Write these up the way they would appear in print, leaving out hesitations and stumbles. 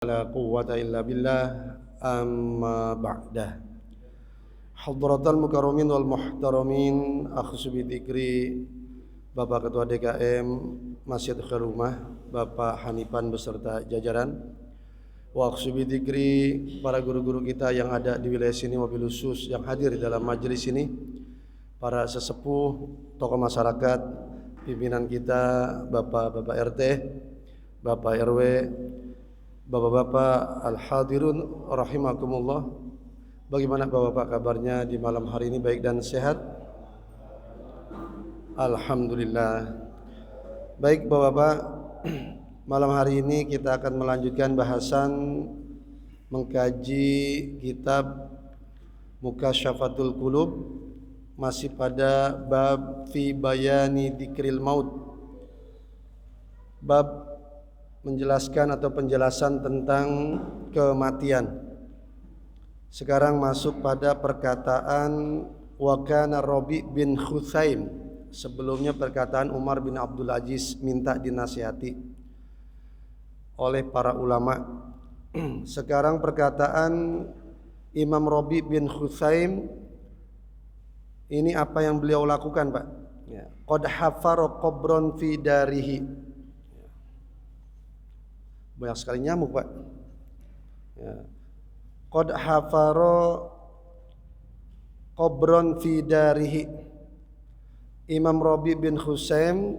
La quwwata illa billah amma ba'dah. Hadratal mukarramin wal muhtaramin, akhsu bi dzikri Bapak Ketua DKM Masjid Khairul Ummah, Bapak Hanifan beserta jajaran. Wa akhsu bi dzikri para guru-guru kita yang ada di wilayah sini, wabil khusus yang hadir di dalam majelis ini, para sesepuh, tokoh masyarakat, pimpinan kita, Bapak-bapak RT, Bapak RW, Bapak-bapak al-hadirun rahimakumullah. Bagaimana Bapak-bapak kabarnya di malam hari ini, baik dan sehat? Alhamdulillah. Baik Bapak-bapak, malam hari ini kita akan melanjutkan bahasan mengkaji kitab Mukasyafatul Qulub, masih pada bab fi bayani dzikril maut, bab menjelaskan atau penjelasan tentang kematian. Sekarang masuk pada perkataan wa kana Rabi bin Khutsaim. Sebelumnya perkataan Umar bin Abdul Aziz minta dinasihati oleh para ulama. Sekarang perkataan Imam Rabi bin Khutsaim, ini apa yang beliau lakukan, Pak? Qad hafara qabron fi darihi. Banyak sekali nyamuk, Pak. Qad hafara qabron fi darihi. Imam Rabi bin Khutsaim,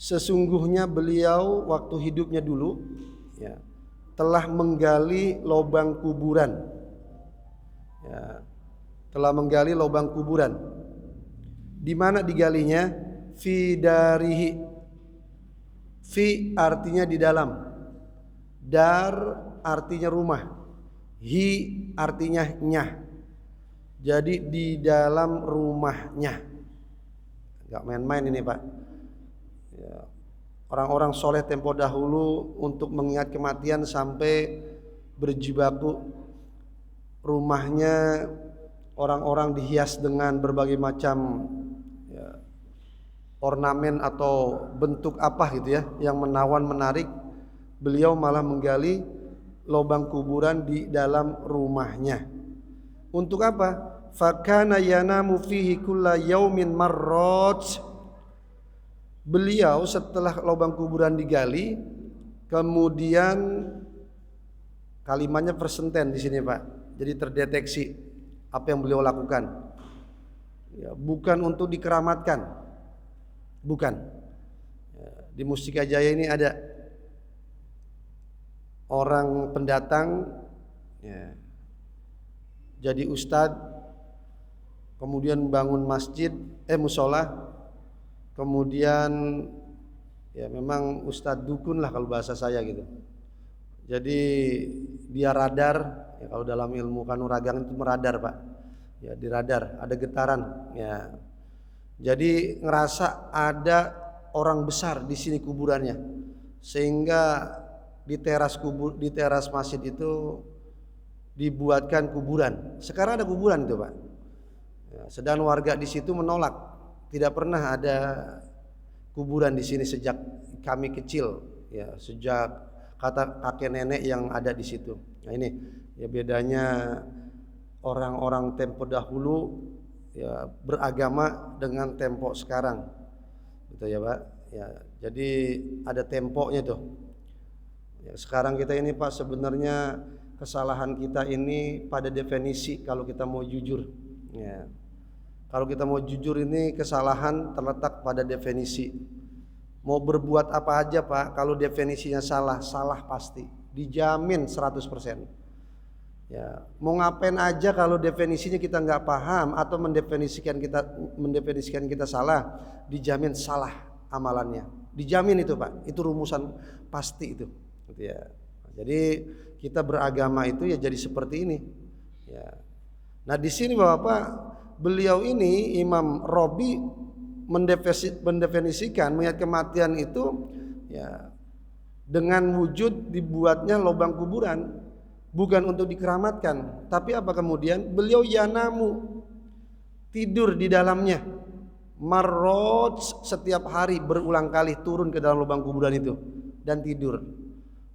sesungguhnya beliau waktu hidupnya dulu telah menggali lubang kuburan. Telah menggali lubang kuburan. Di mana digalinya? Fi darihi. Fi artinya di dalam. Dar artinya rumah. Hi artinya nyah. Jadi di dalam rumahnya. Gak main-main ini, Pak. Orang-orang soleh tempo dahulu untuk mengingat kematian sampai berjibaku rumahnya, orang-orang dihias dengan berbagai macam ornamen atau bentuk apa gitu ya, yang menawan menarik. Beliau malah menggali lubang kuburan di dalam rumahnya. Untuk apa? Fakana yanamu fihi kulla yaumin marrat. Beliau setelah lubang kuburan digali, kemudian kalimatnya presenten di sini, Pak. Jadi terdeteksi apa yang beliau lakukan. Bukan untuk dikeramatkan. Bukan. Di Mustika Jaya ini ada orang pendatang jadi ustadz, kemudian bangun masjid, musola, kemudian memang ustadz dukun lah kalau bahasa saya gitu. Jadi dia radar, kalau dalam ilmu kanuragan itu meradar, Pak. Di radar ada getaran. Jadi ngerasa ada orang besar di sini kuburannya, sehingga di teras masjid itu dibuatkan kuburan. Sekarang ada kuburan itu, Pak. Sedang warga di situ menolak. Tidak pernah ada kuburan di sini sejak kami kecil, sejak kata kakek nenek yang ada di situ. Nah ini bedanya orang-orang tempo dahulu beragama dengan tempo sekarang, gitu ya, Pak. Jadi ada temponya tuh. Sekarang kita ini, Pak, sebenarnya kesalahan kita ini pada definisi kalau kita mau jujur. Kalau kita mau jujur ini kesalahan terletak pada definisi. Mau berbuat apa aja, Pak, kalau definisinya salah, salah pasti. Dijamin 100%. Mau ngapain aja kalau definisinya kita nggak paham atau mendefinisikan kita salah, dijamin salah amalannya. Dijamin itu, Pak. Itu rumusan pasti itu. Jadi kita beragama itu jadi seperti ini. Nah di sini Bapak, beliau ini Imam Rabi mendefinisikan mengingat kematian itu dengan wujud dibuatnya lubang kuburan, bukan untuk dikeramatkan, tapi apa kemudian beliau yanamu, tidur di dalamnya, marot, setiap hari berulang kali turun ke dalam lubang kuburan itu dan tidur.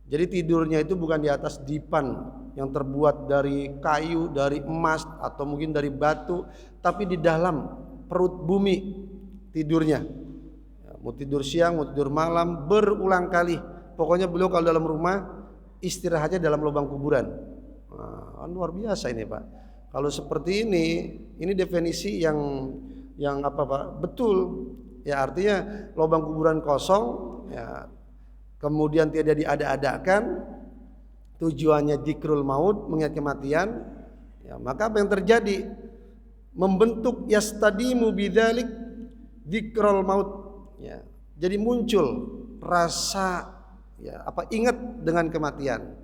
Jadi tidurnya itu bukan di atas dipan yang terbuat dari kayu, dari emas atau mungkin dari batu, tapi di dalam perut bumi tidurnya. Mau tidur siang, mau tidur malam, berulang kali. Pokoknya beliau kalau dalam rumah istirahatnya dalam lubang kuburan. Nah, luar biasa ini Pak. Kalau seperti ini definisi yang apa Pak? Betul. Ya artinya lubang kuburan kosong, ya kemudian tidak diada-adakan, tujuannya dzikrul maut, mengingat kematian, ya maka apa yang terjadi? Membentuk yastadimu bidzalik dzikrul maut, ya. Jadi muncul rasa ya ingat dengan kematian.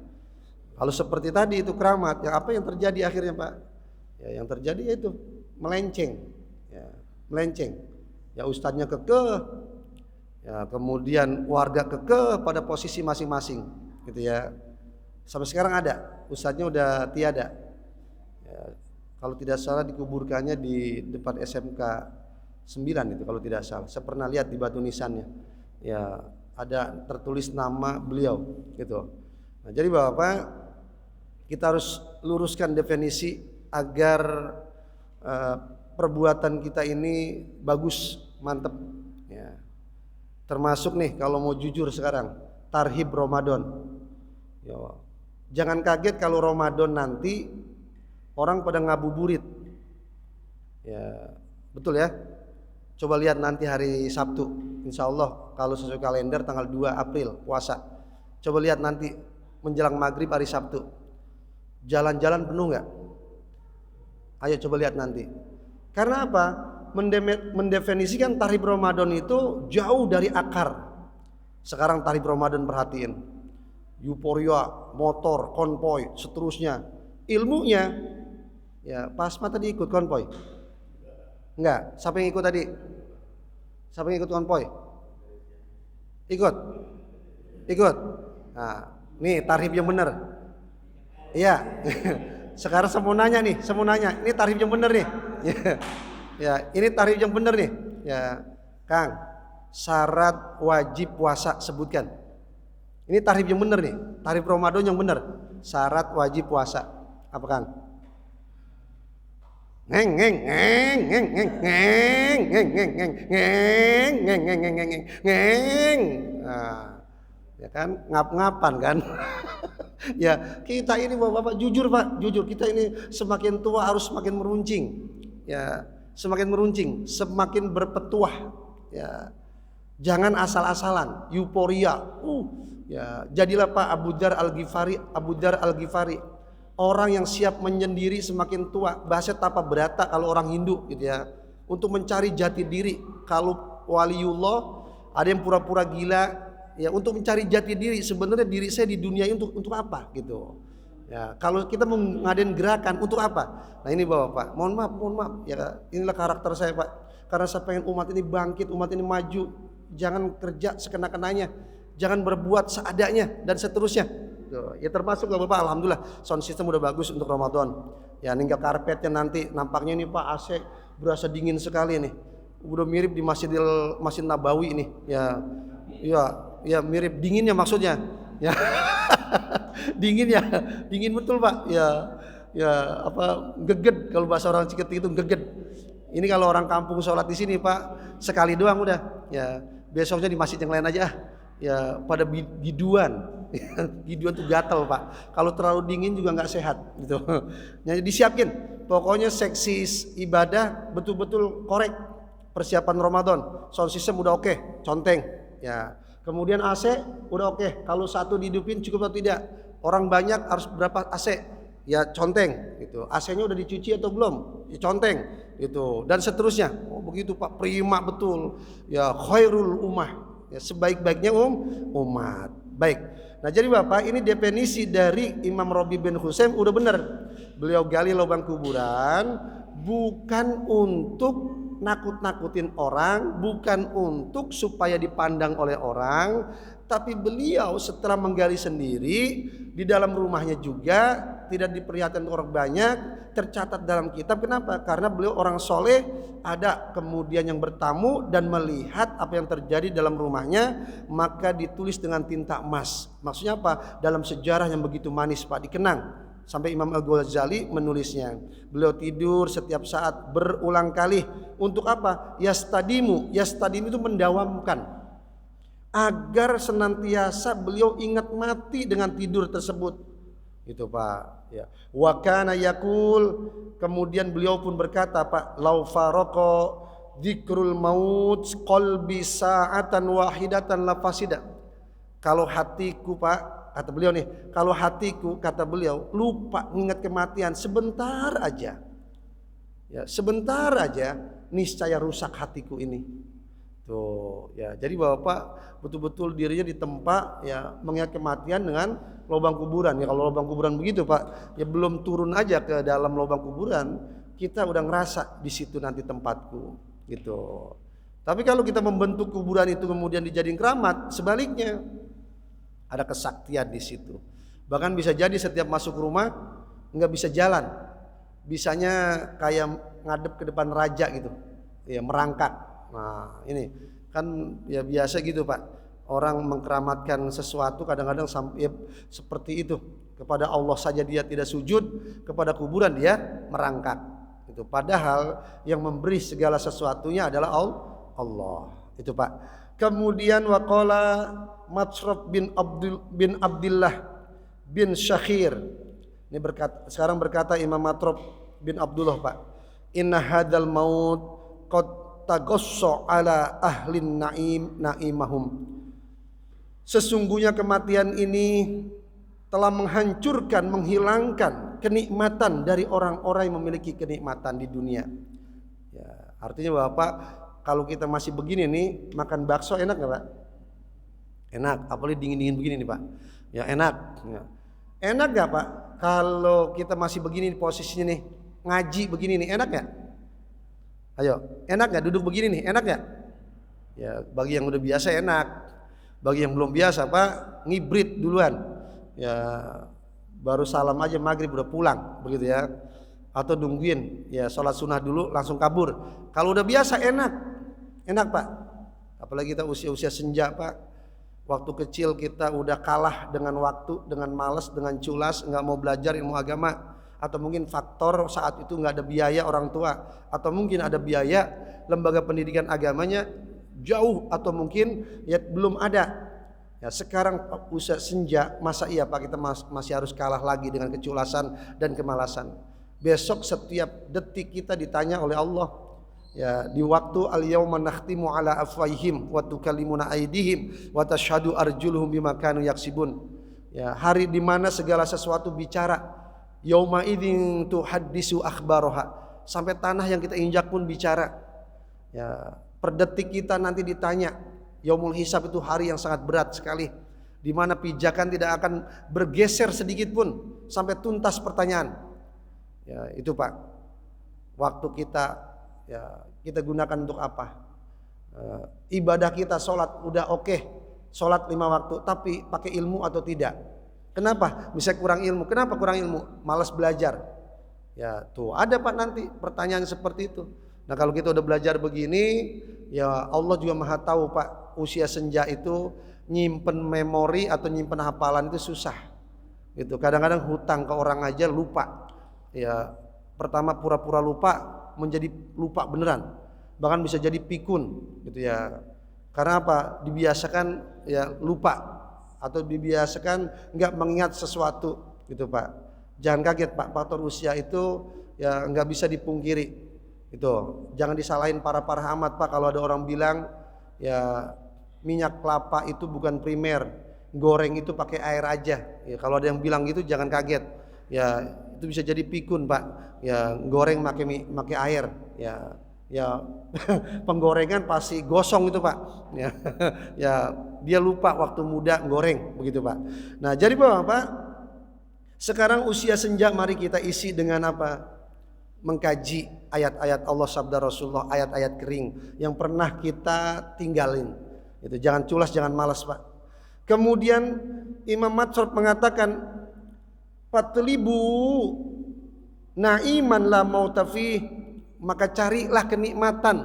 Kalau seperti tadi itu keramat, ya apa yang terjadi akhirnya Pak? Ya yang terjadi itu melenceng, ya melenceng. Ya ustadznya kekeh, ya kemudian warga kekeh pada posisi masing-masing, gitu ya. Sampai sekarang ada, ustadznya udah tiada. Ya, kalau tidak salah dikuburkannya di depan SMK 9 itu kalau tidak salah. Saya pernah lihat di batu nisannya. Ya, ada tertulis nama beliau gitu. Nah, jadi Bapak, kita harus luruskan definisi agar perbuatan kita ini bagus, mantep ya. Termasuk nih kalau mau jujur sekarang, tarhib Ramadan. Ya, jangan kaget kalau Ramadan nanti orang pada ngabuburit. Ya, betul ya. Coba lihat nanti hari Sabtu, insya Allah kalau sesuai kalender tanggal 2 April puasa. Coba lihat nanti menjelang maghrib hari Sabtu, jalan-jalan penuh nggak? Ayo coba lihat nanti. Karena apa? Mendefinisikan tarhib Ramadan itu jauh dari akar. Sekarang tarhib Ramadan perhatiin, euforia, motor, konvoy, seterusnya. Ilmunya, ya Pasma tadi ikut konvoy? Enggak. Siapa yang ikut tadi? Siapa yang ikut konvoy? Ikut? Ikut? Nah, nih tarhib yang benar. Iya. Sekarang saya mau nanya nih, ini tarhib yang benar nih. Ya, ini tarhib yang benar nih. Ya, Kang, syarat wajib puasa sebutkan. Ini tarhib yang benar nih, tarhib Ramadan yang benar. Syarat wajib puasa apa Kang? Ngeng ngeng ngeng ngeng ngeng ngeng ngeng ngeng ngeng ngeng ngeng ngeng ngeng ngeng ngeng. Nah, ya kan ngap-ngapan kan. Ya kita ini bapak-bapak jujur Pak, jujur kita ini semakin tua harus semakin meruncing, ya semakin meruncing, semakin berpetuah, ya jangan asal-asalan, euforia, ya jadilah Pak Abu Dzar Al-Ghifari, orang yang siap menyendiri semakin tua, bahasa tapa berata kalau orang Hindu gitu ya, untuk mencari jati diri. Kalau waliullah ada yang pura-pura gila. Ya untuk mencari jati diri, sebenarnya diri saya di dunia ini untuk apa gitu. Ya kalau kita mau ngadain gerakan untuk apa? Nah ini Bapak, mohon maaf ya inilah karakter saya Pak. Karena saya pengen umat ini bangkit, umat ini maju. Jangan kerja sekena-kenanya, jangan berbuat seadanya dan seterusnya. Ya termasuk Bapak, alhamdulillah sound system udah bagus untuk Ramadan. Ya tinggal karpetnya nanti nampaknya ini Pak AC berasa dingin sekali nih. Udah mirip di Masjid Nabawi ini. Ya mirip dinginnya maksudnya. Ya. Dingin betul Pak. Ya apa geged kalau bahasa orang Ciketi itu geged. Ini kalau orang kampung sholat di sini Pak sekali doang udah. Ya besoknya di masjid yang lain aja. Ya pada biduan. Biduan tuh gatal Pak. Kalau terlalu dingin juga nggak sehat gitu. Jadi disiapin. Pokoknya seksi ibadah betul-betul korek. Persiapan Ramadan. Sound system udah oke, conteng. Ya. Kemudian AC udah oke. Kalau satu dihidupin cukup atau tidak? Orang banyak harus berapa AC? Ya conteng gitu. AC-nya udah dicuci atau belum? Ya conteng gitu. Dan seterusnya. Oh begitu Pak, prima betul. Ya khairul ummah. Ya sebaik-baiknya umat. Baik. Nah jadi Bapak ini definisi dari Imam Robi bin Husaim udah benar. Beliau gali lubang kuburan bukan untuk nakut-nakutin orang, bukan untuk supaya dipandang oleh orang, tapi beliau setelah menggali sendiri di dalam rumahnya juga tidak diperlihatkan orang banyak, tercatat dalam kitab. Kenapa? Karena beliau orang soleh. Ada kemudian yang bertamu dan melihat apa yang terjadi dalam rumahnya, maka ditulis dengan tinta emas. Maksudnya apa? Dalam sejarah yang begitu manis Pak, dikenang. Sampai Imam Al-Ghazali menulisnya. Beliau tidur setiap saat berulang kali. Untuk apa? Yastadimu itu mendawamkan, agar senantiasa beliau ingat mati dengan tidur tersebut. Itu Pak ya. Wa kana yaqul, kemudian beliau pun berkata Pak, lau faraqo dzikrul maut qalbi sa'atan wahidatan la fasida. Kalau hatiku Pak, kata beliau nih, kalau hatiku, kata beliau, lupa mengingat kematian sebentar aja, ya sebentar aja, niscaya rusak hatiku ini. Tuh ya, jadi Bapak betul-betul dirinya ditempa ya mengingat kematian dengan lubang kuburan. Ya kalau lubang kuburan begitu Pak, ya belum turun aja ke dalam lubang kuburan, kita udah ngerasa di situ nanti tempatku gitu. Tapi kalau kita membentuk kuburan itu kemudian dijadiin keramat, sebaliknya ada kesaktian di situ. Bahkan bisa jadi setiap masuk rumah nggak bisa jalan, bisanya kayak ngadep ke depan raja gitu, ya merangkak. Nah ini kan ya biasa gitu Pak, orang mengkeramatkan sesuatu kadang-kadang sampai ya, seperti itu. Kepada Allah saja dia tidak sujud, kepada kuburan dia merangkak. Itu padahal yang memberi segala sesuatunya adalah Allah. Itu Pak. Kemudian waqala Matsraf bin Abdullah bin Syakhir. Ini sekarang berkata Imam Matsraf bin Abdullah Pak, inna hadzal maut qad tagosso ala ahlin naimahum. Sesungguhnya kematian ini telah menghancurkan, menghilangkan kenikmatan dari orang-orang yang memiliki kenikmatan di dunia. Ya, artinya Bapak, kalau kita masih begini nih, makan bakso enak nggak Pak? Enak, apalagi dingin-dingin begini nih Pak. Ya enak. Ya. Enak nggak Pak? Kalau kita masih begini posisinya nih, ngaji begini nih, enak nggak? Ayo, enak gak duduk begini nih? Enak gak? Ya, bagi yang udah biasa enak. Bagi yang belum biasa Pak, ngibrit duluan. Ya, baru salam aja maghrib udah pulang, begitu ya. Atau nungguin, ya sholat sunnah dulu langsung kabur. Kalau udah biasa enak, enak Pak. Apalagi kita usia-usia senja Pak. Waktu kecil kita udah kalah dengan waktu, dengan malas, dengan culas, nggak mau belajar ilmu agama. Atau mungkin faktor saat itu nggak ada biaya orang tua, atau mungkin ada biaya lembaga pendidikan agamanya jauh, atau mungkin ya belum ada. Ya sekarang usia senja, masa iya Pak kita masih harus kalah lagi dengan keculasan dan kemalasan. Besok setiap detik kita ditanya oleh Allah. Ya di waktu al-yauma nakhtimu ala afwahihim wa tukallimuna aydihim wa tashhadu arjuluhum bima kanu yaksibun. Ya hari di mana segala sesuatu bicara. Yauma idzin tuhaddisu akhbaraha, sampai tanah yang kita injak pun bicara. Ya, per detik kita nanti ditanya. Yaumul hisab itu hari yang sangat berat sekali, di mana pijakan tidak akan bergeser sedikit pun sampai tuntas pertanyaan. Ya, itu Pak. Waktu kita ya kita gunakan untuk apa? Ibadah kita sholat udah oke, sholat 5 waktu, tapi pakai ilmu atau tidak? Kenapa? Bisa kurang ilmu. Kenapa kurang ilmu? Malas belajar. Ya tuh ada Pak nanti pertanyaan seperti itu. Nah kalau kita udah belajar begini, ya Allah juga maha tahu Pak. Usia senja itu nyimpen memori atau nyimpen hafalan itu susah. Gitu. Kadang-kadang hutang ke orang aja lupa. Ya pertama pura-pura lupa menjadi lupa beneran. Bahkan bisa jadi pikun. Gitu ya. Karena apa? Dibiasakan ya lupa. Atau dibiasakan nggak mengingat sesuatu gitu Pak. Jangan kaget Pak, faktor usia itu ya nggak bisa dipungkiri. Itu jangan disalahin para amat Pak. Kalau ada orang bilang ya minyak kelapa itu bukan primer, goreng itu pakai air aja. Ya, kalau ada yang bilang gitu jangan kaget. Ya itu bisa jadi pikun Pak. Ya goreng pakai air. Ya penggorengan pasti gosong itu Pak. Ya, ya dia lupa waktu muda goreng begitu Pak. Nah jadi Bapak, sekarang usia senja mari kita isi dengan apa? Mengkaji ayat-ayat Allah, sabda Rasulullah, ayat-ayat kering yang pernah kita tinggalin. Itu jangan culas, jangan malas Pak. Kemudian Imam Matsraf mengatakan Fatlibu na'iman la mauta fih, maka carilah kenikmatan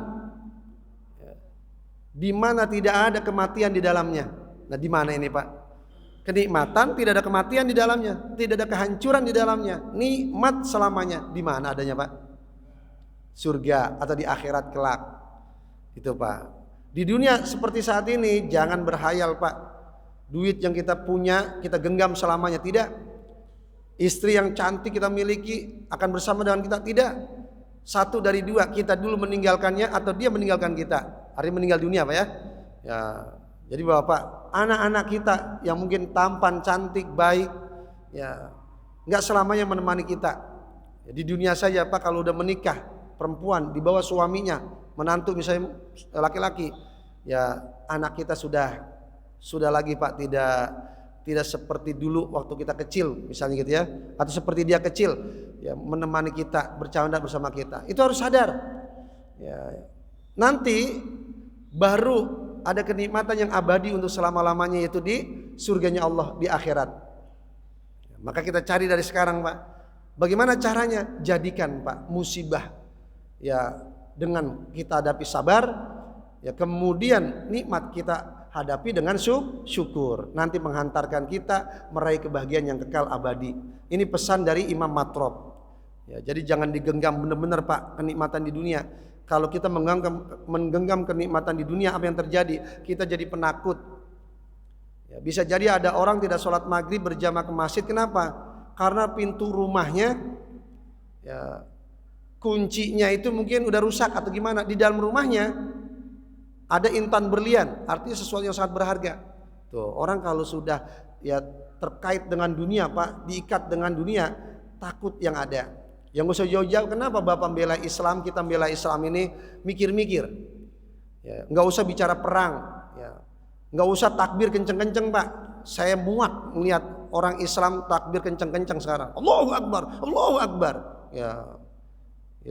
di mana tidak ada kematian di dalamnya. Nah, di mana ini, Pak? Kenikmatan tidak ada kematian di dalamnya, tidak ada kehancuran di dalamnya, nikmat selamanya. Di mana adanya, Pak? Surga atau di akhirat kelak. Itu, Pak. Di dunia seperti saat ini jangan berhayal, Pak. Duit yang kita punya kita genggam selamanya, tidak. Istri yang cantik kita miliki akan bersama dengan kita, tidak. Satu dari dua, kita dulu meninggalkannya atau dia meninggalkan kita. Artinya meninggal dunia, Pak ya. Ya, jadi Bapak, anak-anak kita yang mungkin tampan, cantik, baik, ya nggak selamanya menemani kita. Ya, di dunia saja, Pak, kalau udah menikah, perempuan di bawah suaminya, menantu misalnya laki-laki, ya anak kita sudah lagi, Pak, tidak seperti dulu waktu kita kecil misalnya gitu ya, atau seperti dia kecil ya menemani kita, bercanda bersama kita. Itu harus sadar. Ya, nanti baru ada kenikmatan yang abadi untuk selama-lamanya, yaitu di surganya Allah di akhirat. Ya, maka kita cari dari sekarang, Pak. Bagaimana caranya? Jadikan, Pak, musibah ya dengan kita hadapi sabar, ya kemudian nikmat kita hadapi dengan syukur. Nanti menghantarkan kita meraih kebahagiaan yang kekal abadi. Ini pesan dari Imam Matrob. Ya, jadi jangan digenggam benar-benar, Pak, kenikmatan di dunia. Kalau kita menggenggam kenikmatan di dunia, apa yang terjadi? Kita jadi penakut. Ya, bisa jadi ada orang tidak sholat maghrib berjamaah ke masjid. Kenapa? Karena pintu rumahnya, ya, kuncinya itu mungkin udah rusak atau gimana. Di dalam rumahnya ada intan berlian, artinya sesuatu yang sangat berharga. Tuh, orang kalau sudah ya terkait dengan dunia, Pak, diikat dengan dunia, takut yang ada. Yang gak usah jauh-jauh. Kenapa Bapak membela Islam, kita membela Islam ini mikir-mikir. Ya, nggak usah bicara perang, ya. Nggak usah takbir kenceng-kenceng, Pak. Saya muak melihat orang Islam takbir kenceng-kenceng sekarang. Allahu Akbar, Allahu Akbar. Ya,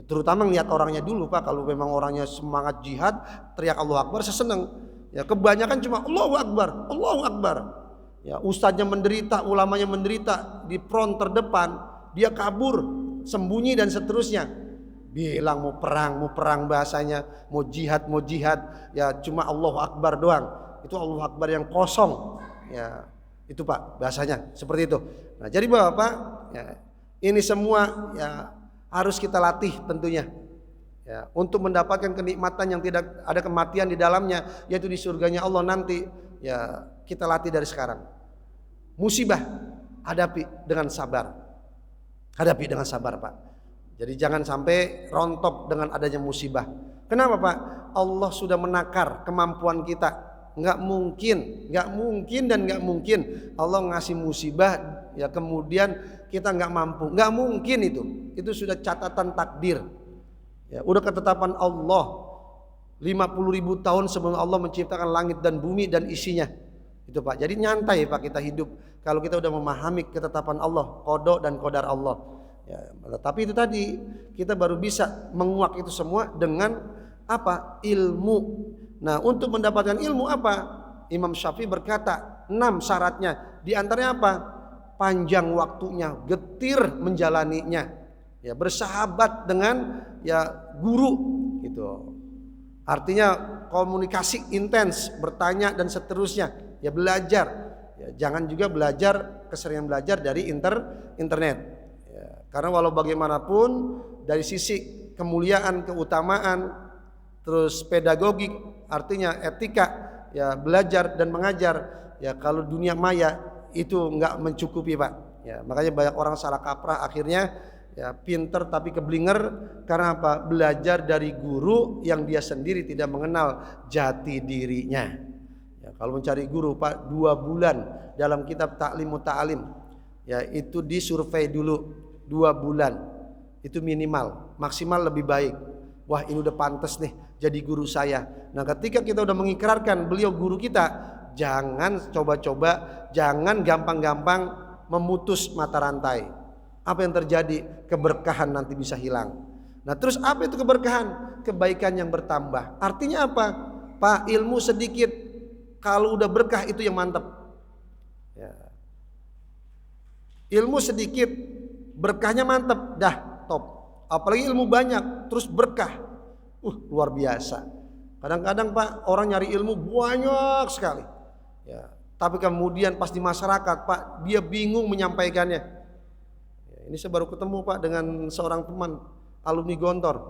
terutama ngelihat orangnya dulu, Pak. Kalau memang orangnya semangat jihad, teriak Allahu Akbar, saya seneng. Ya, kebanyakan cuma Allahu Akbar, Allahu Akbar. Ya, ustadznya menderita, ulamanya menderita di front terdepan, dia kabur, sembunyi dan seterusnya. Bilang mau perang bahasanya, mau jihad, ya cuma Allahu Akbar doang. Itu Allahu Akbar yang kosong. Ya, itu, Pak, bahasanya seperti itu. Nah, jadi Bapak, ya, ini semua ya harus kita latih tentunya. Ya, untuk mendapatkan kenikmatan yang tidak ada kematian di dalamnya, yaitu di surganya Allah nanti. Ya, kita latih dari sekarang. Musibah hadapi dengan sabar. Hadapi dengan sabar, Pak. Jadi jangan sampai rontok dengan adanya musibah. Kenapa, Pak? Allah sudah menakar kemampuan kita. Nggak mungkin Allah ngasih musibah ya kemudian kita nggak mampu. Nggak mungkin itu. Itu sudah catatan takdir. Ya, udah ketetapan Allah. 50.000 tahun sebelum Allah menciptakan langit dan bumi dan isinya. Itu, Pak. Jadi nyantai, Pak, kita hidup kalau kita udah memahami ketetapan Allah, qada dan qadar Allah. Ya, tapi itu tadi kita baru bisa menguak itu semua dengan apa? Ilmu. Nah, untuk mendapatkan ilmu apa? Imam Syafi'i berkata 6 syaratnya. Di antaranya apa? Panjang waktunya, getir menjalaninya. Ya, bersahabat dengan ya guru gitu. Artinya komunikasi intens, bertanya dan seterusnya. Ya, belajar. Ya, jangan juga belajar keseringan belajar dari internet. Ya, karena walau bagaimanapun dari sisi kemuliaan, keutamaan, terus pedagogik, artinya etika, ya belajar dan mengajar. Ya, kalau dunia maya itu nggak mencukupi, Pak. Ya, makanya banyak orang salah kaprah akhirnya ya pinter tapi keblinger karena apa? Belajar dari guru yang dia sendiri tidak mengenal jati dirinya. Ya, kalau mencari guru, Pak, 2 bulan dalam kitab Ta'limut Ta'lim, ya itu disurvei dulu 2 bulan. Itu minimal, maksimal lebih baik. Wah, ini udah pantas nih jadi guru saya. Nah, ketika kita udah mengikrarkan beliau guru kita, jangan coba-coba, jangan gampang-gampang memutus mata rantai. Apa yang terjadi? Keberkahan nanti bisa hilang. Nah, terus apa itu keberkahan? Kebaikan yang bertambah. Artinya apa? Pak, ilmu sedikit, kalau udah berkah itu yang mantap. Ya. Ilmu sedikit, berkahnya mantep, dah top. Apalagi ilmu banyak, terus berkah, luar biasa. Kadang-kadang Pak, orang nyari ilmu banyak sekali, ya. Tapi kemudian pas di masyarakat Pak, dia bingung menyampaikannya. Ya, ini saya baru ketemu Pak dengan seorang teman alumni Gontor,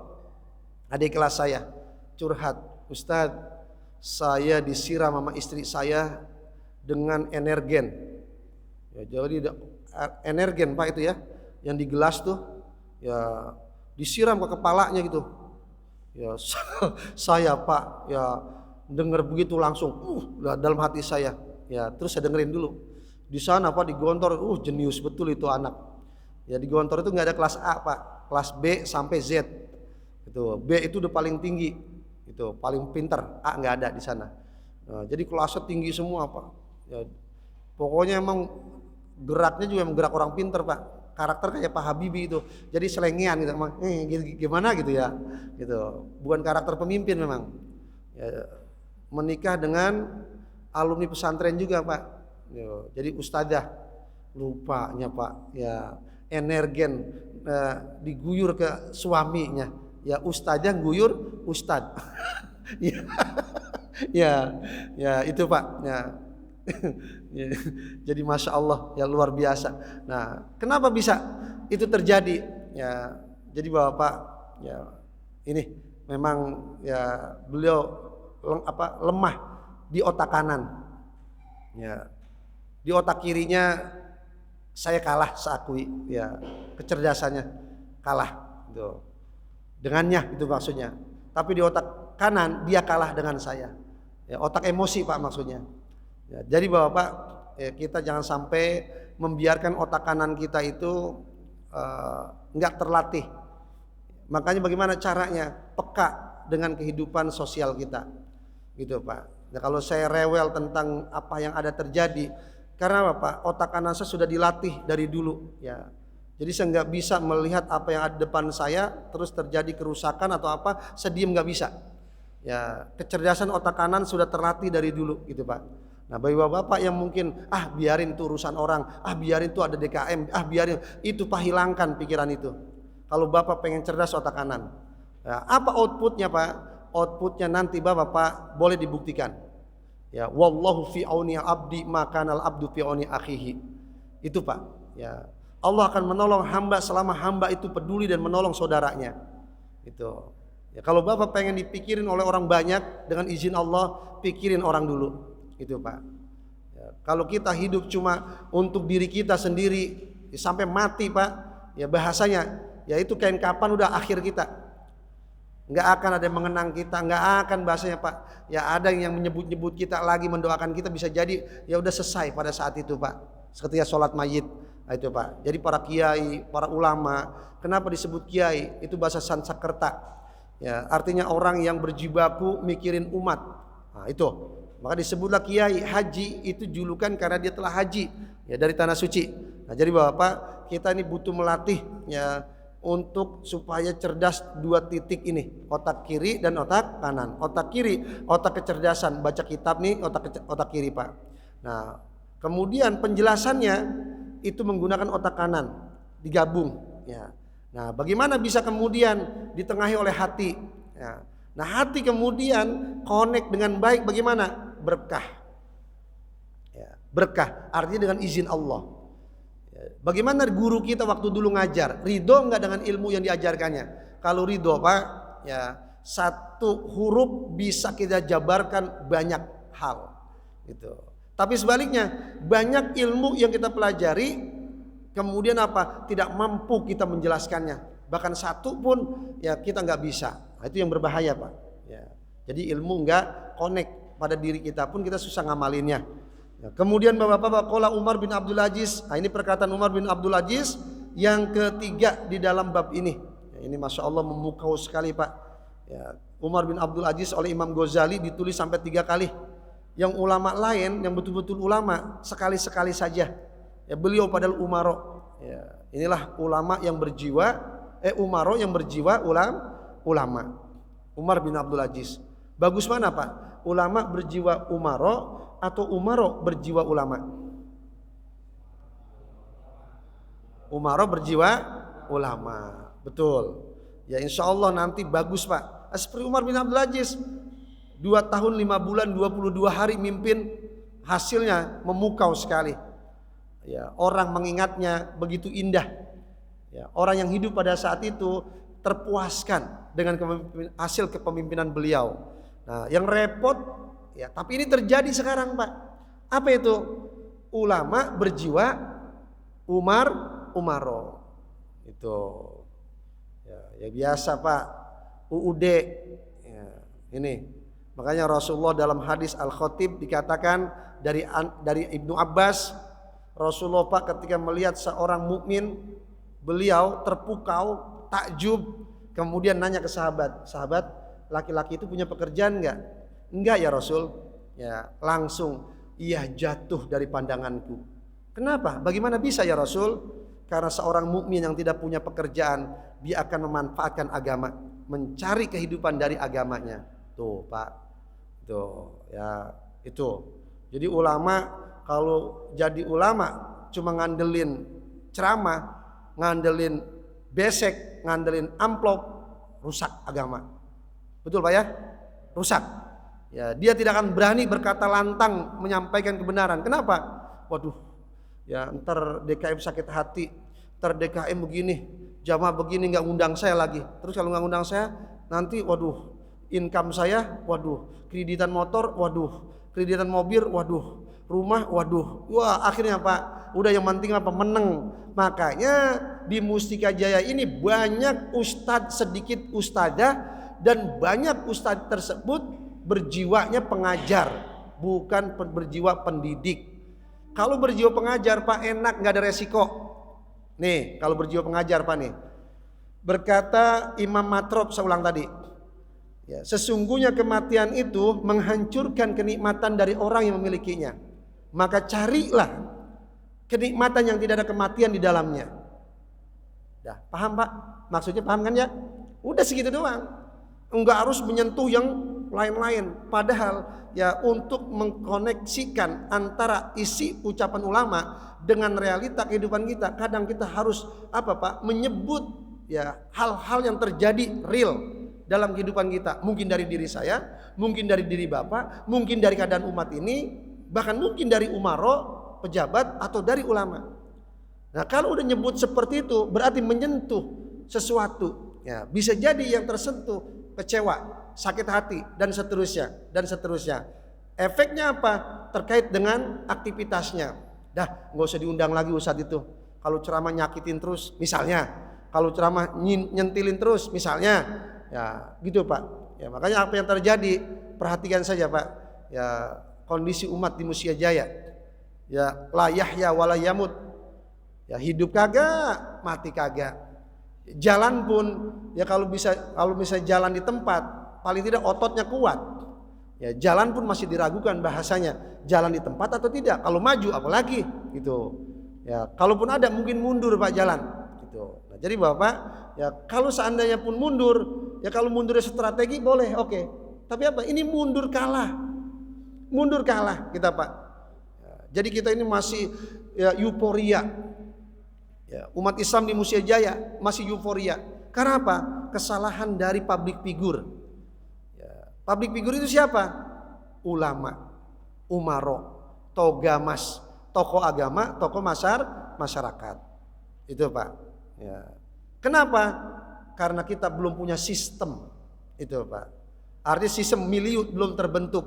adik kelas saya, curhat, Ustadz, saya disiram sama istri saya dengan energen. Ya, jadi energen Pak itu ya, yang di gelas tuh, ya disiram ke kepalanya gitu. Ya saya Pak, ya dengar begitu langsung, dalam hati saya. Ya terus saya dengerin dulu. Di sana Pak di Gontor, jenius betul itu anak. Ya di Gontor itu nggak ada kelas A Pak, kelas B sampai Z. Itu B itu udah paling tinggi, itu paling pinter. A nggak ada di sana. Nah, jadi kelasnya tinggi semua Pak. Ya, pokoknya emang geraknya juga gerak orang pinter Pak. Karakter kayak Pak Habibie itu. Jadi selengean gitu, emang gimana gitu ya. Gitu. Bukan karakter pemimpin memang. Ya, menikah dengan alumni pesantren juga Pak. Jadi ustadzah, lupanya Pak. Ya energen diguyur ke suaminya. Ya ustadzah guyur ustadz. ya itu Pak. Ya. Jadi masya Allah ya luar biasa. Nah kenapa bisa itu terjadi? Ya jadi Bapak ya ini memang ya beliau lemah di otak kanan. Ya di otak kirinya saya kalah, seakui ya kecerdasannya kalah gitu. Dengannya itu maksudnya. Tapi di otak kanan dia kalah dengan saya. Ya otak emosi Pak maksudnya. Ya, jadi Bapak, kita jangan sampai membiarkan otak kanan kita itu nggak terlatih. Makanya bagaimana caranya? Peka dengan kehidupan sosial kita, gitu Pak. Nah, kalau saya rewel tentang apa yang ada terjadi, karena Bapak otak kanan saya sudah dilatih dari dulu, ya. Jadi saya nggak bisa melihat apa yang ada depan saya, terus terjadi kerusakan atau apa, saya diem nggak bisa. Ya, kecerdasan otak kanan sudah terlatih dari dulu, gitu Pak. Nah bagi bapak yang mungkin biarin itu urusan orang, biarin itu ada DKM, biarin itu Pak, hilangkan pikiran itu. Kalau bapak pengen cerdas otak kanan, nah, apa outputnya Pak? Outputnya nanti Bapak boleh dibuktikan. Ya wallahu fi auni abdi makanal abdu fi auni akhihi. Itu Pak. Ya Allah akan menolong hamba selama hamba itu peduli dan menolong saudaranya. Itu. Ya kalau Bapak pengen dipikirin oleh orang banyak, dengan izin Allah pikirin orang dulu. Itu Pak. Ya, kalau kita hidup cuma untuk diri kita sendiri sampai mati Pak, ya bahasanya, ya itu kain kapan udah akhir kita. Nggak akan ada yang mengenang kita, nggak akan bahasanya Pak. Ya ada yang menyebut-nyebut kita lagi, mendoakan kita, bisa jadi ya udah selesai pada saat itu Pak. Seketika sholat mayit, nah, itu Pak. Jadi para kiai, para ulama, kenapa disebut kiai? Itu bahasa Sanskerta. Ya artinya orang yang berjibaku mikirin umat. Nah itu. Maka disebutlah kiai. Haji itu julukan karena dia telah haji ya dari tanah suci. Nah, jadi Bapak, kita ini butuh melatih ya untuk supaya cerdas dua titik ini, otak kiri dan otak kanan. Otak kiri, otak kecerdasan, baca kitab nih, otak kiri Pak. Nah, kemudian penjelasannya itu menggunakan otak kanan, digabung ya. Nah, bagaimana bisa kemudian ditengahi oleh hati ya. Nah, hati kemudian connect dengan baik bagaimana? Berkah. Ya, berkah artinya dengan izin Allah. Ya, bagaimana guru kita waktu dulu ngajar? Ridho enggak dengan ilmu yang diajarkannya? Kalau ridho Pak, ya satu huruf bisa kita jabarkan banyak hal. Gitu. Tapi sebaliknya, banyak ilmu yang kita pelajari kemudian apa? Tidak mampu kita menjelaskannya. Bahkan satu pun ya kita nggak bisa. Nah, itu yang berbahaya Pak. Ya. Jadi ilmu nggak connect pada diri kita pun kita susah ngamalinnya. Ya. Kemudian Bapak-bapak, qala Umar bin Abdul Aziz. Nah, ini perkataan Umar bin Abdul Aziz yang ketiga di dalam bab ini. Ya, ini masya Allah memukau sekali Pak. Ya, Umar bin Abdul Aziz oleh Imam Ghazali ditulis sampai 3 kali. Yang ulama lain yang betul-betul ulama sekali-sekali saja. Ya, beliau padahal umaro. Ya, inilah ulama yang berjiwa umaro yang berjiwa ulama. Umar bin Abdul Aziz. Bagus mana Pak? Ulama berjiwa umaro atau umaro berjiwa ulama? Umaro berjiwa ulama. Betul. Ya insya Allah nanti bagus Pak. Seperti Umar bin Abdul Aziz, 2 tahun 5 bulan 22 hari mimpin, hasilnya memukau sekali. Ya, orang mengingatnya begitu indah. Ya, orang yang hidup pada saat itu terpuaskan dengan hasil kepemimpinan beliau. Nah, yang repot ya, tapi ini terjadi sekarang Pak. Apa itu? Ulama berjiwa umaro. Itu. Ya biasa Pak, UUD ya, ini makanya Rasulullah dalam hadis Al-Khatib dikatakan dari Ibnu Abbas, Rasulullah Pak ketika melihat seorang mukmin, beliau terpukau, takjub, kemudian nanya ke sahabat, laki-laki itu punya pekerjaan enggak? Enggak ya Rasul. Ya langsung ia jatuh dari pandanganku. Kenapa? Bagaimana bisa ya Rasul? Karena seorang mukmin yang tidak punya pekerjaan, dia akan memanfaatkan agama, mencari kehidupan dari agamanya. Tuh Pak, tuh ya itu. Jadi ulama kalau jadi ulama cuma ngandelin ceramah, ngandelin besek, ngandelin amplop, rusak agama. Betul Pak ya? Rusak. Ya dia tidak akan berani berkata lantang menyampaikan kebenaran. Kenapa? Waduh. Ya ntar DKM sakit hati, ntar DKM begini, jamaah begini nggak ngundang saya lagi. Terus kalau nggak ngundang saya, nanti waduh, income saya, waduh, kreditan motor, waduh, kreditan mobil, waduh, rumah, waduh. Wah akhirnya Pak, udah yang penting apa? Menang. Makanya di Mustika Jaya ini banyak ustadz, sedikit ustadzah, dan banyak ustadz tersebut berjiwanya pengajar, bukan berjiwa pendidik. Kalau berjiwa pengajar Pak enak, nggak ada resiko. Nih kalau berjiwa pengajar Pak nih, berkata Imam Matrop seulang tadi, ya, sesungguhnya kematian itu menghancurkan kenikmatan dari orang yang memilikinya. Maka carilah kenikmatan yang tidak ada kematian di dalamnya. Dah paham Pak? Maksudnya paham kan ya? Udah segitu doang. Enggak harus menyentuh yang lain-lain. Padahal ya untuk mengkoneksikan antara isi ucapan ulama dengan realita kehidupan kita, kadang kita harus apa Pak? Menyebut ya hal-hal yang terjadi real dalam kehidupan kita. Mungkin dari diri saya, mungkin dari diri Bapak, mungkin dari keadaan umat ini, bahkan mungkin dari umaro, pejabat atau dari ulama. Nah, kalau udah nyebut seperti itu berarti menyentuh sesuatu. Ya, bisa jadi yang tersentuh kecewa, sakit hati dan seterusnya. Efeknya apa? Terkait dengan aktivitasnya. Dah nggak usah diundang lagi ustadz itu. Kalau ceramah nyakitin terus misalnya, kalau ceramah nyentilin terus misalnya, ya gitu Pak. Ya makanya apa yang terjadi perhatikan saja Pak. Ya kondisi umat di Mustika Jaya. Ya la yahya wala yamut. Ya hidup kagak, mati kagak. Jalan pun ya kalau bisa jalan di tempat paling tidak ototnya kuat. Ya jalan pun masih diragukan bahasanya, jalan di tempat atau tidak. Kalau maju apalagi gitu. Ya kalaupun ada mungkin mundur Pak jalan gitu. Nah, jadi Bapak ya kalau seandainya pun mundur, ya kalau mundurnya strategi boleh oke. Tapi apa? Ini mundur kalah kita Pak. Ya, jadi kita ini masih ya, euforia. Ya, umat Islam di Mustika Jaya masih euforia. Karena apa? Kesalahan dari public figure. Public figure itu siapa? Ulama, umaro, togamas, tokoh agama, tokoh masyarakat. Itu Pak. Ya. Kenapa? Karena kita belum punya sistem. Itu Pak. Artinya sistem milieu belum terbentuk.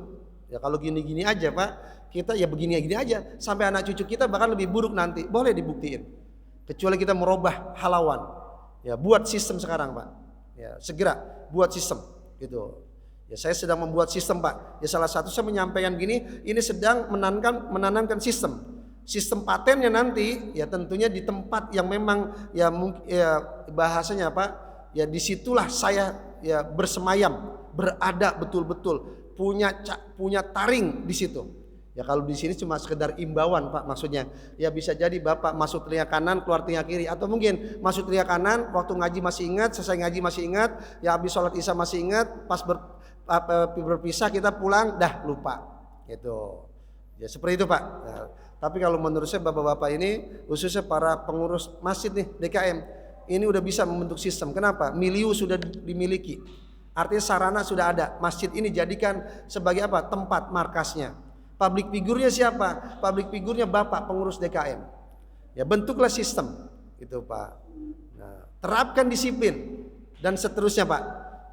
Ya kalau gini-gini aja Pak, kita ya begini aja. Sampai anak cucu kita bahkan lebih buruk nanti. Boleh dibuktiin. Kecuali kita merubah halawan. Ya buat sistem sekarang Pak. Ya segera buat sistem. Gitu. Ya saya sedang membuat sistem Pak. Ya salah satu saya menyampaikan gini, ini sedang menanamkan sistem. Sistem patennya nanti ya tentunya di tempat yang memang ya bahasanya Pak, ya disitulah saya ya bersemayam, berada betul-betul, punya taring di situ. Ya kalau di sini cuma sekedar imbauan Pak maksudnya. Ya bisa jadi Bapak masuk telinga kanan keluar telinga kiri, atau mungkin masuk telinga kanan waktu ngaji masih ingat, selesai ngaji masih ingat, ya habis sholat isya masih ingat, pas berpisah kita pulang dah lupa. Gitu. Ya seperti itu Pak. Ya, Tapi kalau menurut saya bapak-bapak ini, khususnya para pengurus masjid nih DKM, ini udah bisa membentuk sistem. Kenapa? Milieu sudah dimiliki. Artinya sarana sudah ada. Masjid ini jadikan sebagai apa? Tempat markasnya. Public figurnya siapa? Public figurnya bapak pengurus DKM. Ya bentuklah sistem, itu Pak. Nah, terapkan disiplin dan seterusnya Pak.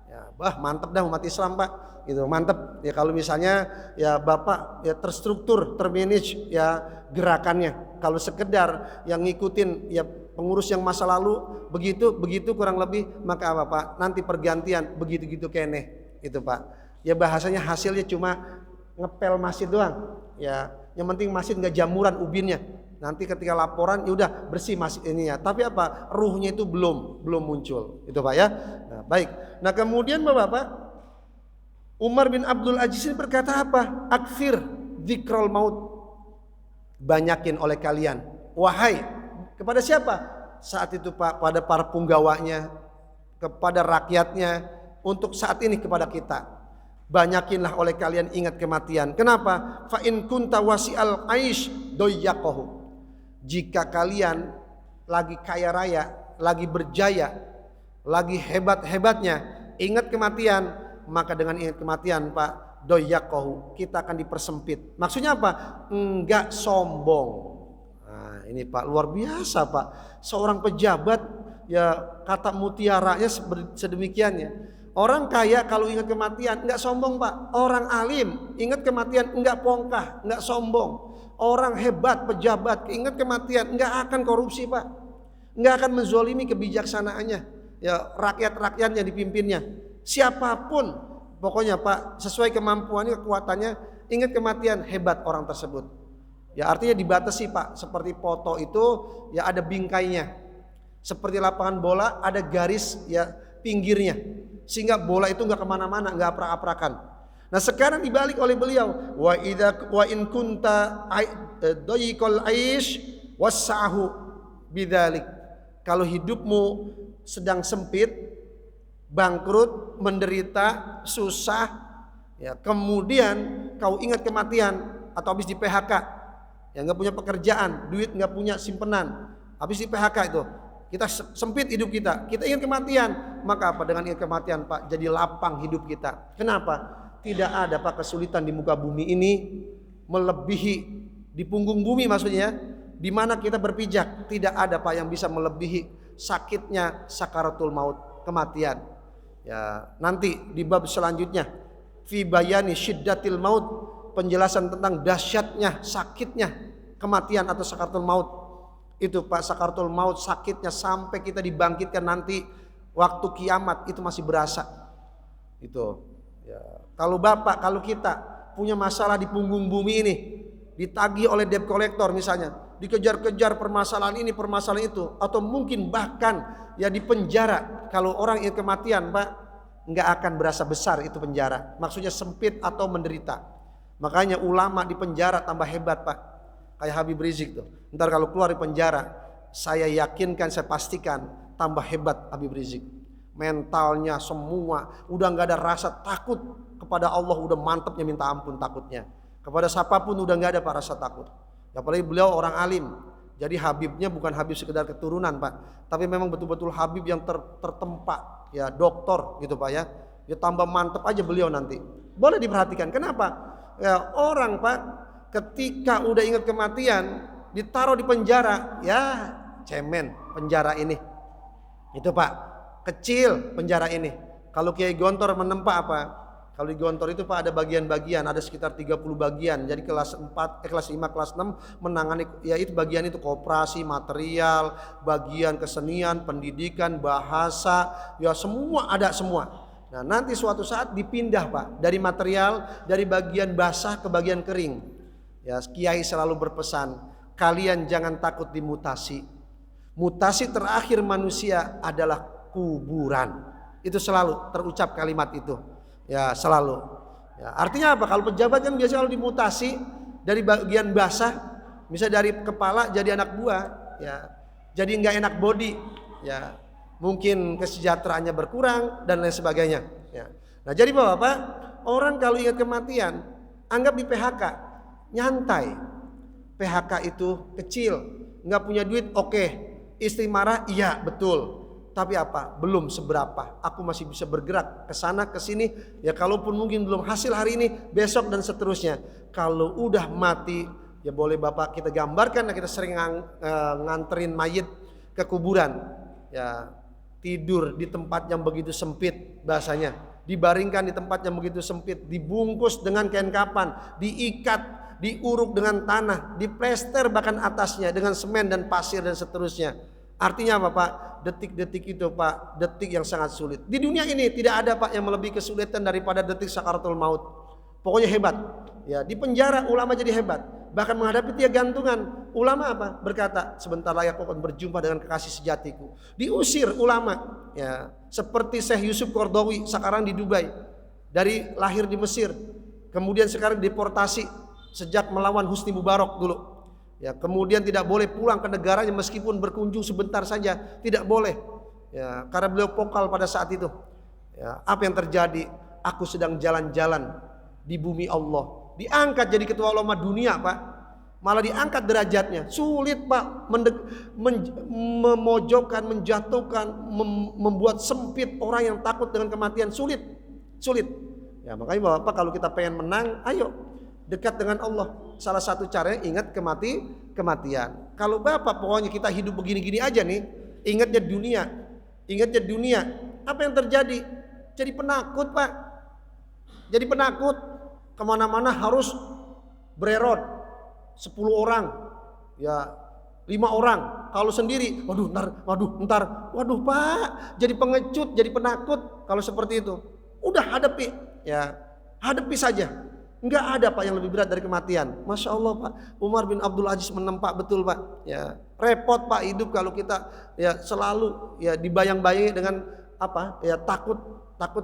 Ya, mantap dah umat Islam Pak. Gitu mantap ya kalau misalnya ya bapak ya terstruktur, termanage ya gerakannya. Kalau sekedar yang ngikutin ya pengurus yang masa lalu begitu kurang lebih, maka apa Pak? Nanti pergantian begitu keneh itu Pak. Ya bahasanya hasilnya cuma ngepel masjid doang. Ya yang penting masjid nggak jamuran ubinnya. Nanti ketika laporan ya udah bersih masjid ininya. Tapi apa? Ruhnya itu belum muncul. Itu Pak ya. Nah, baik. Nah, kemudian Bapak Umar bin Abdul Aziz ini berkata apa? Akfir dzikrul maut. Banyakin oleh kalian. Wahai, kepada siapa? Saat itu Pak, pada para punggawanya, kepada rakyatnya, untuk saat ini kepada kita. Banyakinlah oleh kalian ingat kematian. Kenapa? Fa in kunta wasi'al aish doyyaqahu. Jika kalian lagi kaya raya, lagi berjaya, lagi hebat-hebatnya, ingat kematian. Maka dengan ingat kematian Pak, doyyaqahu, kita akan dipersempit. Maksudnya apa? Enggak sombong. Nah, ini Pak luar biasa Pak. Seorang pejabat ya kata mutiaranya sedemikiannya. Orang kaya kalau ingat kematian enggak sombong Pak. Orang alim ingat kematian enggak pongkah, enggak sombong. Orang hebat pejabat ingat kematian enggak akan korupsi Pak. Enggak akan menzolimi kebijaksanaannya. Ya rakyat-rakyatnya dipimpinnya. Siapapun pokoknya Pak sesuai kemampuannya, kekuatannya, ingat kematian, hebat orang tersebut. Ya artinya dibatasi Pak. Seperti foto itu ya ada bingkainya. Seperti lapangan bola ada garis ya pinggirnya. Sehingga bola itu nggak kemana-mana, nggak aprak-aprakan. Nah sekarang dibalik oleh beliau. Wa in kunta doyikol aish wasahu bidzalik. Kalau hidupmu sedang sempit, bangkrut, menderita, susah, ya kemudian kau ingat kematian atau habis di PHK, ya nggak punya pekerjaan, duit nggak punya simpenan, habis di PHK itu, kita sempit hidup kita ingat kematian, maka apa dengan ingat kematian Pak jadi lapang hidup kita. Kenapa? Tidak ada Pak kesulitan di muka bumi ini melebihi di punggung bumi maksudnya, di mana kita berpijak, tidak ada Pak yang bisa melebihi sakitnya sakaratul maut, kematian. Ya, nanti di bab selanjutnya fi bayani syiddatil maut, penjelasan tentang dahsyatnya, sakitnya kematian atau sakaratul maut. Itu Pak sakaratul maut sakitnya sampai kita dibangkitkan nanti waktu kiamat itu masih berasa. Itu. Ya, kalau Bapak, kalau kita punya masalah di punggung bumi ini, ditagih oleh debt collector misalnya, dikejar-kejar permasalahan ini, permasalahan itu, atau mungkin bahkan ya di penjara. Kalau orang ingat kematian Pak, nggak akan berasa besar itu penjara. Maksudnya sempit atau menderita. Makanya ulama di penjara tambah hebat Pak. Kayak Habib Rizik tuh. Ntar kalau keluar di penjara, saya yakinkan, saya pastikan tambah hebat Habib Rizik. Mentalnya semua udah nggak ada rasa takut kepada Allah, udah mantepnya minta ampun takutnya. Kepada siapapun udah nggak ada Pak rasa takut. Apalagi beliau orang alim. Jadi Habibnya bukan Habib sekedar keturunan Pak, tapi memang betul-betul Habib yang tertempa, ya doktor gitu Pak ya. Ya tambah mantep aja beliau nanti. Boleh diperhatikan. Kenapa? Ya orang Pak ketika udah ingat kematian ditaruh di penjara, ya cemen penjara ini. Itu Pak, kecil penjara ini. Kalau Kiai Gontor menempa apa? Kalau di Gontor itu Pak ada bagian-bagian, ada sekitar 30 bagian. Jadi kelas 4, kelas 5, kelas 6 menangani ya itu bagian itu koperasi, material, bagian kesenian, pendidikan, bahasa, ya semua ada semua. Nah, nanti suatu saat dipindah Pak dari material, dari bagian basah ke bagian kering. Ya, Kiai selalu berpesan, kalian jangan takut dimutasi. Mutasi terakhir manusia adalah kuburan. Itu selalu terucap kalimat itu. Ya selalu. Ya, artinya apa? Kalau pejabat kan biasanya kalau dimutasi dari bagian basah, misalnya dari kepala jadi anak buah, ya jadi nggak enak body, ya mungkin kesejahteraannya berkurang dan lain sebagainya. Ya. Nah jadi Bapak, orang kalau ingat kematian, anggap di PHK, nyantai. PHK itu kecil, nggak punya duit, oke. Istri marah, iya betul. Tapi apa? Belum seberapa. Aku masih bisa bergerak ke sana ke sini. Ya kalaupun mungkin belum hasil hari ini, besok dan seterusnya. Kalau udah mati, ya boleh Bapak kita gambarkan. Kita sering nganterin mayit ke kuburan. Ya tidur di tempat yang begitu sempit bahasanya. Dibaringkan di tempat yang begitu sempit. Dibungkus dengan kain kapan. Diikat, diuruk dengan tanah. Diplester bahkan atasnya dengan semen dan pasir dan seterusnya. Artinya apa Pak? Detik-detik itu Pak, detik yang sangat sulit. Di dunia ini tidak ada Pak yang melebihi kesulitan daripada detik sakaratul maut. Pokoknya hebat. Ya, di penjara ulama jadi hebat. Bahkan menghadapi tiang gantungan, ulama apa? Berkata, sebentar lagi aku akan berjumpa dengan kekasih sejatiku. Diusir ulama, ya, seperti Syekh Yusuf Qaradawi sekarang di Dubai. Dari lahir di Mesir, kemudian sekarang deportasi sejak melawan Husni Mubarak dulu. Ya, kemudian tidak boleh pulang ke negaranya meskipun berkunjung sebentar saja, tidak boleh. Ya, karena beliau vokal pada saat itu. Ya, apa yang terjadi? Aku sedang jalan-jalan di bumi Allah. Diangkat jadi ketua ulama dunia, Pak. Malah diangkat derajatnya. Sulit, Pak, memojokkan, menjatuhkan, membuat sempit orang yang takut dengan kematian. Sulit. Ya, makanya Bapak kalau kita pengen menang, ayo dekat dengan Allah. Salah satu caranya ingat kematian. Kalau Bapak pokoknya kita hidup begini-gini aja nih, ingatnya dunia. Apa yang terjadi? Jadi penakut Pak. Jadi penakut. Kemana-mana harus bererot. 10 orang, ya 5 orang. Kalau sendiri, waduh Pak, jadi pengecut, jadi penakut. Kalau seperti itu, udah hadapi, ya hadapi saja. Enggak ada Pak yang lebih berat dari kematian. Masya Allah Pak, Umar bin Abdul Aziz menempa betul Pak. Ya repot Pak hidup kalau kita ya selalu ya dibayang-bayangi dengan apa? Ya takut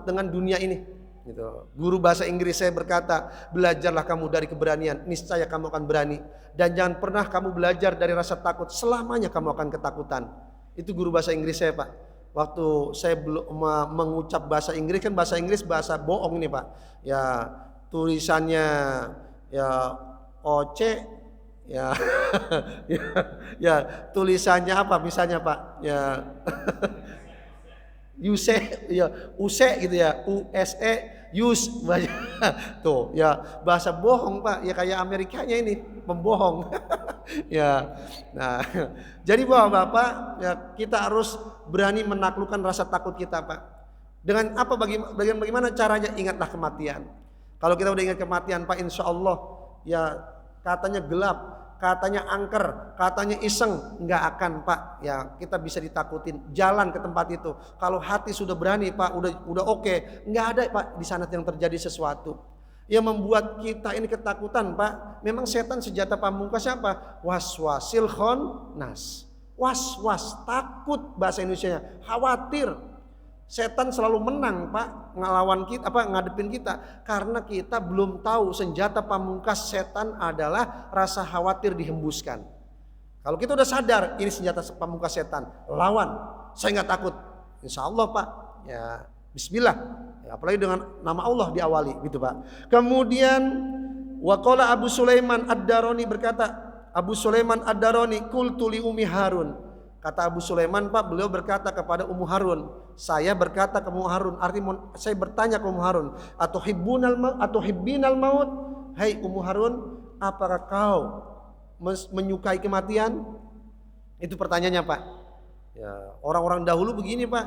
dengan dunia ini. Gitu. Guru bahasa Inggris saya berkata, belajarlah kamu dari keberanian, niscaya kamu akan berani. Dan jangan pernah kamu belajar dari rasa takut, selamanya kamu akan ketakutan. Itu guru bahasa Inggris saya Pak. Waktu saya belum mengucap bahasa Inggris, kan bahasa Inggris bahasa bohong ini Pak. Ya tulisannya ya OC ya ya tulisannya apa misalnya Pak ya use ya use gitu ya use use tuh ya bahasa bohong Pak ya kayak Amerikanya ini pembohong ya. Nah jadi Bapak ya kita harus berani menaklukkan rasa takut kita Pak. Dengan apa bagaimana caranya? Ingatlah kematian. Kalau kita udah ingat kematian Pak, insya Allah ya katanya gelap, katanya angker, katanya iseng, nggak akan Pak. Ya kita bisa ditakutin. Jalan ke tempat itu. Kalau hati sudah berani Pak, udah oke, nggak ada Pak di sana yang terjadi sesuatu. Yang membuat kita ini ketakutan Pak. Memang setan senjata pamungkas apa? Waswasil khannas. Was takut bahasa Indonesianya, khawatir. Setan selalu menang Pak ngelawan kita ngadepin kita karena kita belum tahu senjata pamungkas setan adalah rasa khawatir dihembuskan. Kalau kita udah sadar ini senjata pamungkas setan, lawan. Saya nggak takut. Insya Allah Pak. Ya bismillah. Ya, apalagi dengan nama Allah diawali gitu Pak. Kemudian waqala Abu Sulaiman Ad-Darani berkata, Abu Sulaiman Ad-Darani qultu li Ummi Harun. Kata Abu Sulaiman Pak, beliau berkata kepada Ummu Harun, saya berkata ke Ummu Harun, artinya saya bertanya ke Ummu Harun, atau hibbinal maut, hai Ummu Harun, apakah kau menyukai kematian? Itu pertanyaannya Pak. Ya, orang-orang dahulu begini Pak,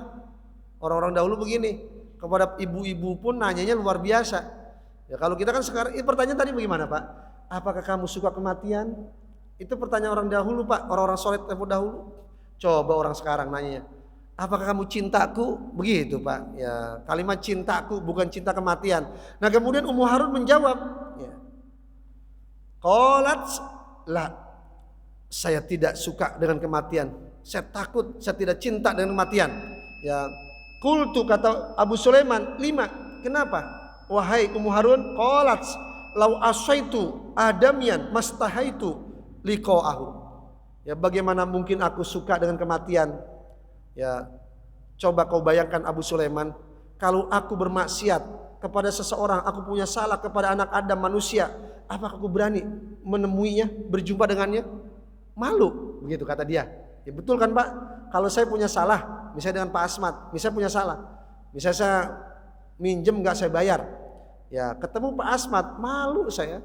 orang-orang dahulu begini, kepada ibu-ibu pun nanyanya luar biasa. Ya kalau kita kan sekarang, pertanyaan tadi bagaimana Pak? Apakah kamu suka kematian? Itu pertanyaan orang dahulu Pak, orang-orang soleh tempo dahulu. Coba orang sekarang nanya, apakah kamu cintaku? Begitu Pak. Ya, kalimat cintaku bukan cinta kematian. Nah kemudian Ummu Harun menjawab, ya, qalat la, saya tidak suka dengan kematian. Saya takut, saya tidak cinta dengan kematian. Ya, qultu kata Abu Sulaiman, 5. Kenapa? Wahai Ummu Harun, qalat lau asaitu adamian mastahaitu liqa'ahu. Ya bagaimana mungkin aku suka dengan kematian? Ya coba kau bayangkan Abu Sulaiman, kalau aku bermaksiat kepada seseorang, aku punya salah kepada anak Adam manusia, apakah aku berani menemuinya, berjumpa dengannya? Malu, begitu kata dia. Ya betul kan Pak? Kalau saya punya salah, misalnya dengan Pak Asmat, misalnya punya salah, misalnya saya minjem nggak saya bayar, ya ketemu Pak Asmat, malu saya.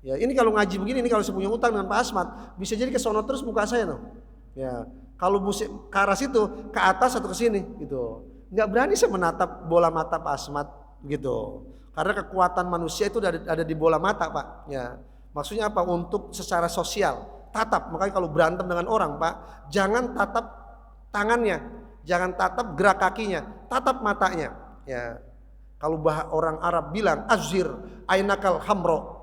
Ya ini kalau ngaji begini, ini kalau saya punya utang dengan Pak Asmat, bisa jadi ke sono terus muka saya tuh. Ya kalau musik ke arah situ, ke atas atau ke sini, gitu. Nggak berani saya menatap bola mata Pak Asmat, gitu. Karena kekuatan manusia itu ada di bola mata Pak. Ya maksudnya apa? Untuk secara sosial, tatap. Makanya kalau berantem dengan orang Pak, jangan tatap tangannya, jangan tatap gerak kakinya, tatap matanya. Ya kalau orang Arab bilang azir ainakal hamro,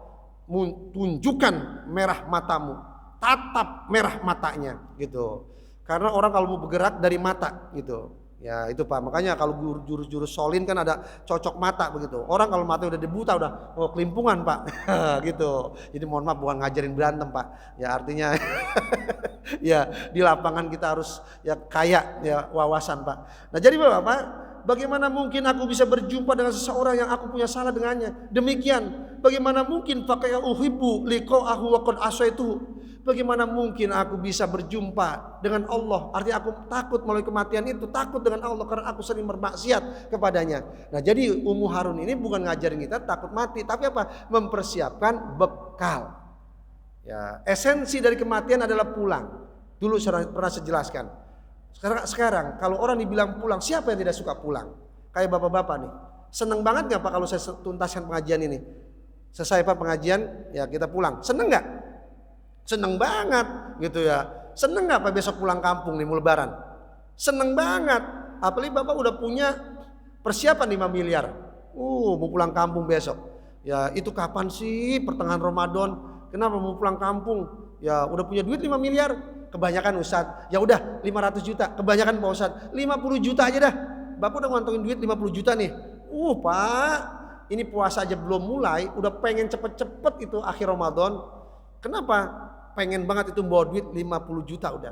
tunjukkan merah matamu, tatap merah matanya, gitu. Karena orang kalau mau bergerak dari mata, gitu. Ya itu Pak. Makanya kalau jurus-jurus solin kan ada cocok mata begitu. Orang kalau mata udah dibuta udah kelimpungan Pak, gitu. Jadi mohon maaf, bukan ngajarin berantem Pak. Ya artinya ya di lapangan kita harus ya kaya ya wawasan Pak. Nah jadi Bapak, bagaimana mungkin aku bisa berjumpa dengan seseorang yang aku punya salah dengannya? Demikian, bagaimana mungkin fakaya uhibbu liqa'ahu wa qad asaitu? Bagaimana mungkin aku bisa berjumpa dengan Allah? Artinya aku takut melalui kematian itu, takut dengan Allah karena aku sering bermaksiat kepadanya. Nah, jadi Ummu Harun ini bukan ngajarin kita takut mati, tapi apa? Mempersiapkan bekal. Ya, esensi dari kematian adalah pulang. Dulu pernah saya jelaskan. Sekarang kalau orang dibilang pulang, siapa yang tidak suka pulang? Kayak bapak-bapak nih, seneng banget nggak Pak kalau saya tuntaskan pengajian ini? Selesai Pak pengajian, ya kita pulang. Seneng nggak? Seneng banget, gitu ya. Seneng nggak Pak besok pulang kampung nih mau lebaran? Seneng banget. Apalagi bapak udah punya persiapan 5 miliar. Mau pulang kampung besok. Ya itu kapan sih? Pertengahan Ramadan. Kenapa mau pulang kampung? Ya udah punya duit 5 miliar. Kebanyakan Ustadz, ya udah 500 juta. Kebanyakan Pak Ustadz, 50 juta aja dah. Bapak udah ngantongin duit 50 juta nih. Pak, ini puasa aja belum mulai, udah pengen cepet-cepet itu akhir Ramadan. Kenapa? Pengen banget itu bawa duit 50 juta udah.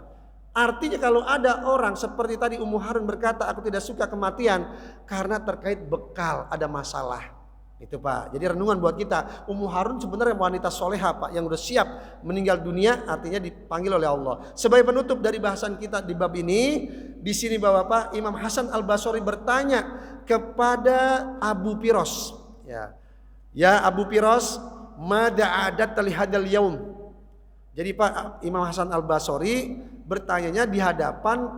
Artinya kalau ada orang seperti tadi Ummu Harun berkata, aku tidak suka kematian karena terkait bekal, ada masalah. Itu Pak. Jadi renungan buat kita, Ummu Harun sebenarnya wanita soleha Pak, yang udah siap meninggal dunia, artinya dipanggil oleh Allah. Sebagai penutup dari bahasan kita di bab ini, di sini Bapak Imam Hasan Al-Basri bertanya kepada Abu Piros. Ya Abu Piros, mada adat lihadal yaum. Jadi Pak Imam Hasan Al-Basri bertanyanya di hadapan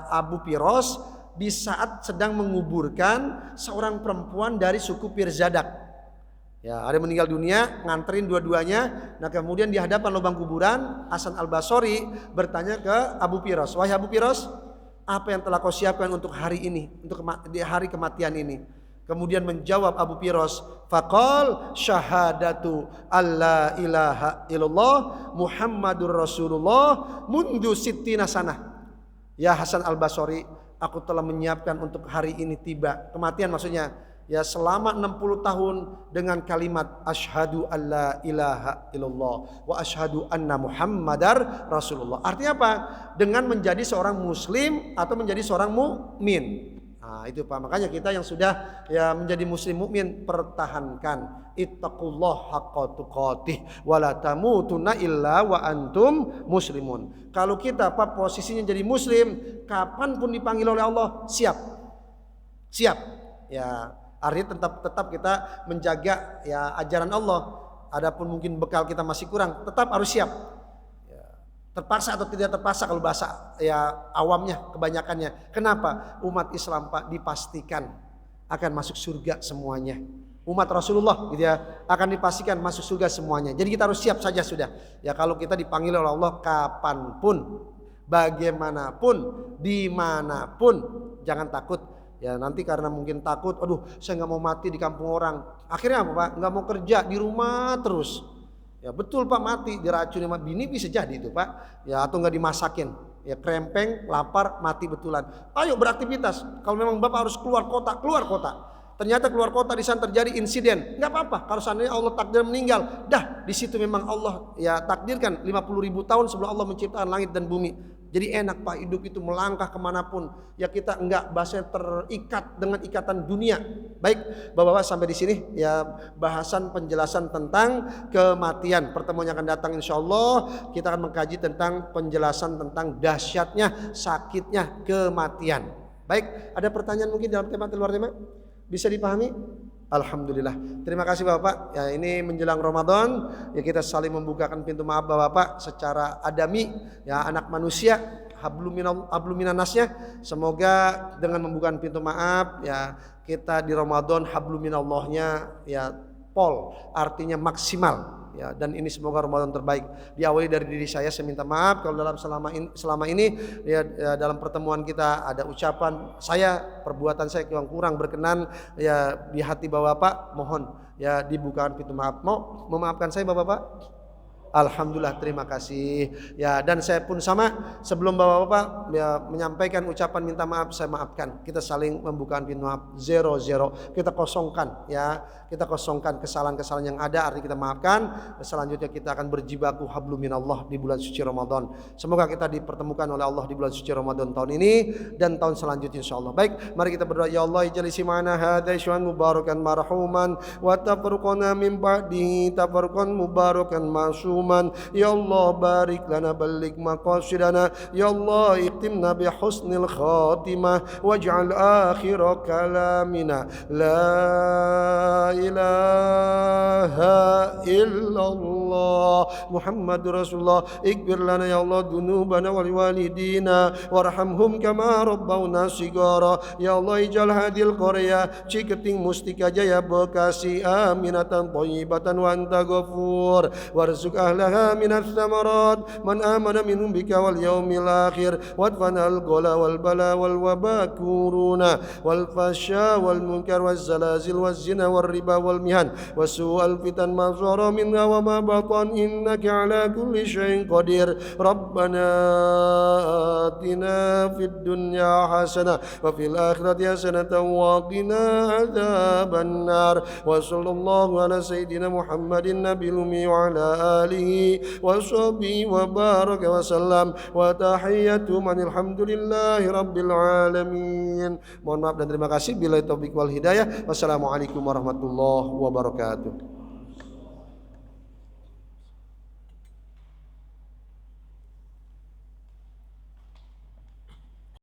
Abu Piros di saat sedang menguburkan seorang perempuan dari suku Pirzadak. Ya, ada meninggal dunia, nganterin dua-duanya. Nah, kemudian di hadapan lubang kuburan, Hasan Al-Basri bertanya ke Abu Piros, "Wahai Abu Piros, apa yang telah kau siapkan untuk hari ini, untuk di hari kematian ini?" Kemudian menjawab Abu Piros, faqal syahadatu alla ilaha illallah Muhammadur Rasulullah mundu sittina sanah. Ya Hasan Al-Basri, aku telah menyiapkan untuk hari ini tiba. Kematian maksudnya, ya selama 60 tahun dengan kalimat asyhadu alla ilaha illallah wa asyhadu anna Muhammadar Rasulullah. Artinya apa? Dengan menjadi seorang muslim atau menjadi seorang mukmin. Nah, itu Pak, makanya kita yang sudah ya menjadi muslim mukmin, pertahankan ittaqullah haqqa tuqatih wa la tamutunna illa wa antum muslimun. Kalau kita Pak posisinya jadi muslim, kapanpun dipanggil oleh Allah siap. Siap. Ya, artinya tetap kita menjaga ya ajaran Allah. Adapun mungkin bekal kita masih kurang, tetap harus siap. Terpaksa atau tidak terpaksa kalau bahasa ya awamnya kebanyakannya. Kenapa? Umat Islam Pak dipastikan akan masuk surga semuanya. Umat Rasulullah gitu ya akan dipastikan masuk surga semuanya. Jadi kita harus siap saja sudah. Ya kalau kita dipanggil oleh Allah kapanpun, bagaimanapun, dimanapun, jangan takut. Ya nanti karena mungkin takut, aduh saya nggak mau mati di kampung orang. Akhirnya apa Pak? Nggak mau kerja di rumah terus. Ya betul Pak, mati diracuni sama bini bisa jadi itu Pak. Ya atau nggak dimasakin. Ya krempeng, lapar, mati betulan. Ayo beraktivitas. Kalau memang Bapak harus keluar kota, keluar kota. Ternyata keluar kota di sana terjadi insiden. Nggak apa-apa. Kalau seandainya Allah takdir meninggal, dah di situ memang Allah ya takdirkan 50.000 tahun sebelum Allah menciptakan langit dan bumi. Jadi enak Pak hidup itu melangkah kemanapun. Ya kita enggak bahasanya terikat dengan ikatan dunia. Baik Bapak-Bapak sampai di sini ya bahasan penjelasan tentang kematian. Pertemuan yang akan datang insya Allah kita akan mengkaji tentang penjelasan tentang dahsyatnya, sakitnya kematian. Baik, ada pertanyaan mungkin dalam tema atau luar tema? Bisa dipahami? Alhamdulillah. Terima kasih Bapak. Ya ini menjelang Ramadan, ya kita saling membukakan pintu maaf Bapak secara adami, ya anak manusia, habluminanasnya. Semoga dengan membuka pintu maaf, ya kita di Ramadan habluminallahnya ya pol, artinya maksimal. Ya, dan ini semoga Ramadan terbaik. Diawali dari diri saya minta maaf kalau dalam selama ini ya, dalam pertemuan kita ada ucapan saya, perbuatan saya yang kurang berkenan ya di hati Bapak-bapak, mohon ya dibukakan pintu maaf. Mau memaafkan saya Bapak-bapak? Alhamdulillah, terima kasih. Ya, dan saya pun sama sebelum Bapak-bapak ya, menyampaikan ucapan minta maaf, saya maafkan. Kita saling membuka pintu maaf 0-0. Kita kosongkan ya. Kita kosongkan kesalahan-kesalahan yang ada, artinya kita maafkan. Selanjutnya kita akan berjibaku hablum minallah di bulan suci Ramadan. Semoga kita dipertemukan oleh Allah di bulan suci Ramadan tahun ini dan tahun selanjutnya insyaallah. Baik, mari kita berdoa. Ya Allah, ij'al simana hadza syu'an mubarakan marhuman wa tafruqana min ba'dihi tafruqan mubarakan masuman. Ya Allah, barik lana balligh maqasidana. Ya Allah, iqtimna bi husnil khatimah waj'al akhir kalamina la ilaha illallah Muhammadur Rasulullah. Ighfir lana ya Allah dunubana wal walidina warhamhum kama rabbawna sigara. Ya Allah, ij'al hadil qarya Ciketing Mustika Jaya Bekasi aminatan thayyibatan wa anta ghafur warzuq ahlaha minats thamarat man amana minhum bika wal yaumil akhir wadfana al ghala wal bala wal waba kuruna wal fasya wal munkar waz zalazil waz zina wal riba wal mihan wasu'al fitan ma zahara minha wa ma batan innaka ala kulli syai'in qadir. Rabbana atina fid dunya hasanah wa fil akhirati hasanatan wa qina adzaban nar. Wa sallallahu ala sayyidina Muhammadin nabiyil ummi wa ala alihi wa sahbihi wa baraka wa sallam wa tahiyyatu manil hamdulillahi rabbil alamin. Mohon maaf dan terima kasih. Billahi taufiq wal hidayah. Wassalamualaikum warahmatullahi wabarakatuh.